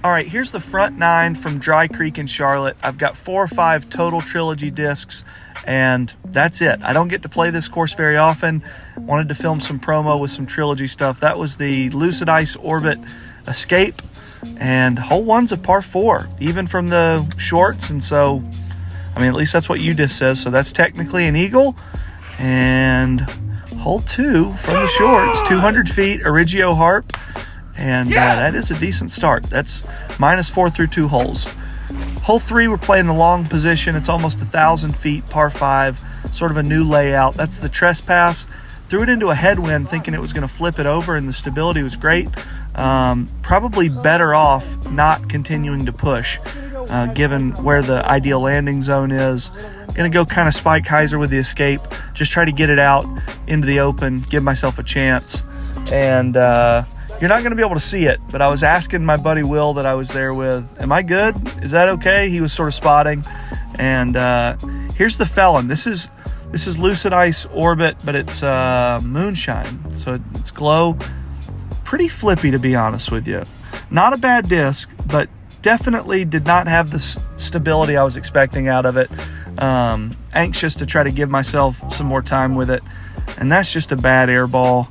All right, here's the front 9 from Dry Creek in Charlotte. I've got 4 or 5 total trilogy discs, and that's it. I don't get to play this course very often. Wanted to film some promo with some trilogy stuff. That was the Lucid Ice Orbit Escape, and hole 1's a par 4, even from the shorts, and so, I mean, at least that's what UDisc says, so that's technically an eagle. And hole 2 from the shorts, 200 feet, Origio Harp. And that is a decent start. That's -4 through 2 holes. Hole 3, we're playing the long position. It's almost 1,000 feet, par 5, sort of a new layout. That's the trespass. Threw it into a headwind thinking it was going to flip it over, and the stability was great. Probably better off not continuing to push, given where the ideal landing zone is. Going to go kind of Spike Heiser with the escape. Just try to get it out into the open, give myself a chance. And you're not going to be able to see it, but I was asking my buddy Will that I was there with, am I good? Is that okay? He was sort of spotting. And here's the Felon. This is Lucid Ice Orbit, but it's moonshine. So it's glow. Pretty flippy, to be honest with you. Not a bad disc, but definitely did not have the stability I was expecting out of it. Anxious to try to give myself some more time with it. And that's just a bad air ball.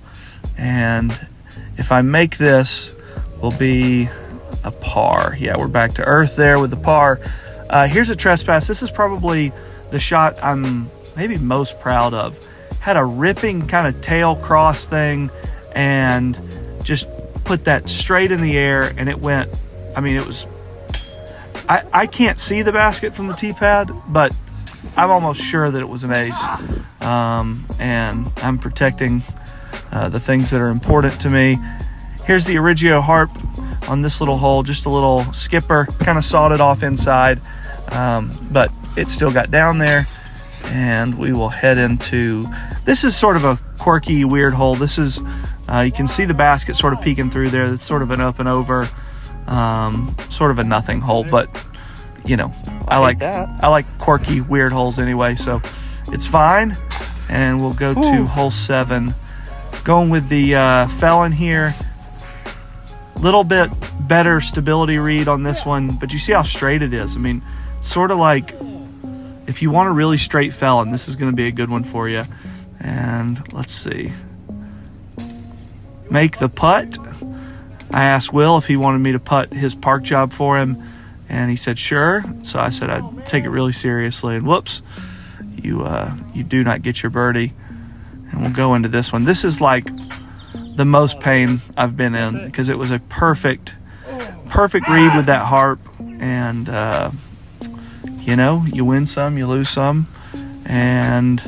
And if I make this, will be a par. Yeah, we're back to earth there with the par. Here's a trespass. This is probably the shot I'm maybe most proud of. Had a ripping kind of tail cross thing and just put that straight in the air, and it went, I mean, it was, I can't see the basket from the tee pad, but I'm almost sure that it was an ace. And I'm protecting the things that are important to me. Here's the Origio Harp on this little hole, just a little skipper, kind of sawed it off inside, but it still got down there. And we will head into, this is sort of a quirky, weird hole. This is, you can see the basket sort of peeking through there. It's sort of an up and over, sort of a nothing hole, but you know, I like quirky, weird holes anyway, so it's fine. And we'll go to hole 7. Going with the Felon here. Little bit better stability read on this one, but you see how straight it is. I mean, sort of like if you want a really straight Felon, this is going to be a good one for you. And let's see. Make the putt. I asked Will if he wanted me to putt his park job for him, and he said sure. So I said I'd take it really seriously, and whoops, you do not get your birdie. And we'll go into this one. This is like the most pain I've been in because it was a perfect read with that harp. And, you know, you win some, you lose some. And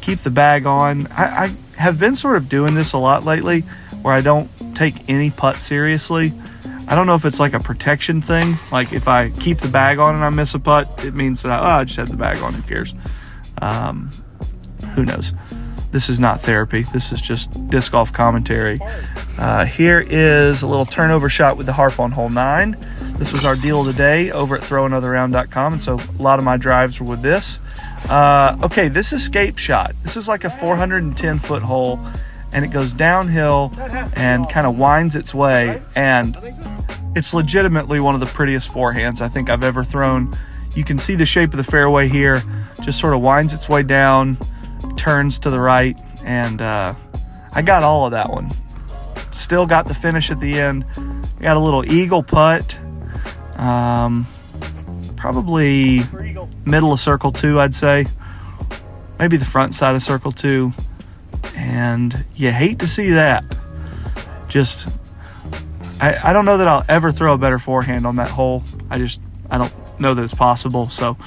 keep the bag on. I have been sort of doing this a lot lately where I don't take any putt seriously. I don't know if it's like a protection thing. Like if I keep the bag on and I miss a putt, it means that I just have the bag on. Who cares? Who knows? This is not therapy. This is just disc golf commentary. Here is a little turnover shot with the harp on hole 9. This was our deal of the day over at throwanotherround.com, and so a lot of my drives were with this. Okay, this escape shot. This is like a 410-foot hole, and it goes downhill and kind of winds its way, and it's legitimately one of the prettiest forehands I think I've ever thrown. You can see the shape of the fairway here. Just sort of winds its way down, turns to the right, and I got all of that one. Still got the finish at the end. Got a little eagle putt, probably middle of circle 2, I'd say, maybe the front side of circle 2, and you hate to see that. Just I don't know that I'll ever throw a better forehand on that hole. I don't know that it's possible, so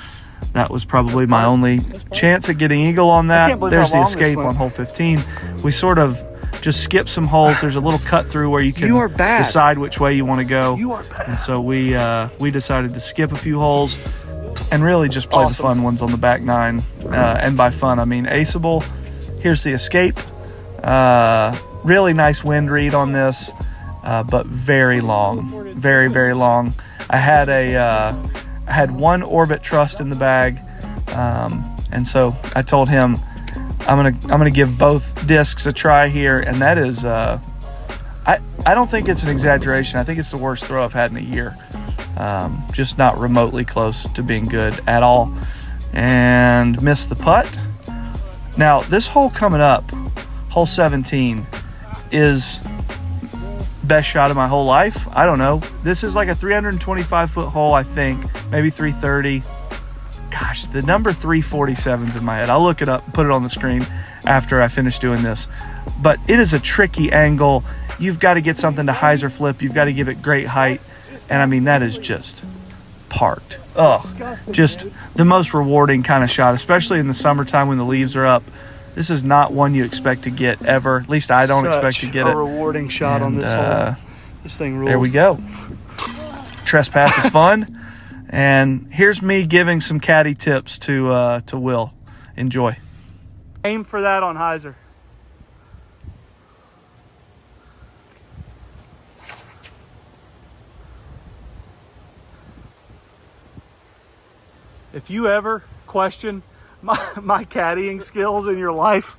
that was probably my only chance at getting eagle on that. There's the escape on hole 15. We sort of just skip some holes. There's a little cut through where you can decide which way you want to go. And so we decided to skip a few holes and really just play the fun ones on the back 9. And by fun, I mean aceable. Here's the escape. Really nice wind read on this, but very long, very, very long. I had one Orbit Trust in the bag, and so I told him I'm gonna give both discs a try here, and that is I I don't think it's an exaggeration. I think it's the worst throw I've had in a year. Just not remotely close to being good at all. And missed the putt. Now, this hole coming up, hole 17, is best shot of my whole life. I don't know. This is like a 325-foot hole, I think. Maybe 330. Gosh, the number 347's in my head. I'll look it up and put it on the screen after I finish doing this. But it is a tricky angle. You've got to get something to hyzer flip. You've got to give it great height. And I mean, that is just parked. Oh, just the most rewarding kind of shot, especially in the summertime when the leaves are up. This is not one you expect to get ever. At least I don't expect to get it. A rewarding shot on this hole. This thing rules. There we go. Trespass is fun. And here's me giving some caddy tips to Will. Enjoy. Aim for that on hyzer. If you ever question my caddying skills in your life,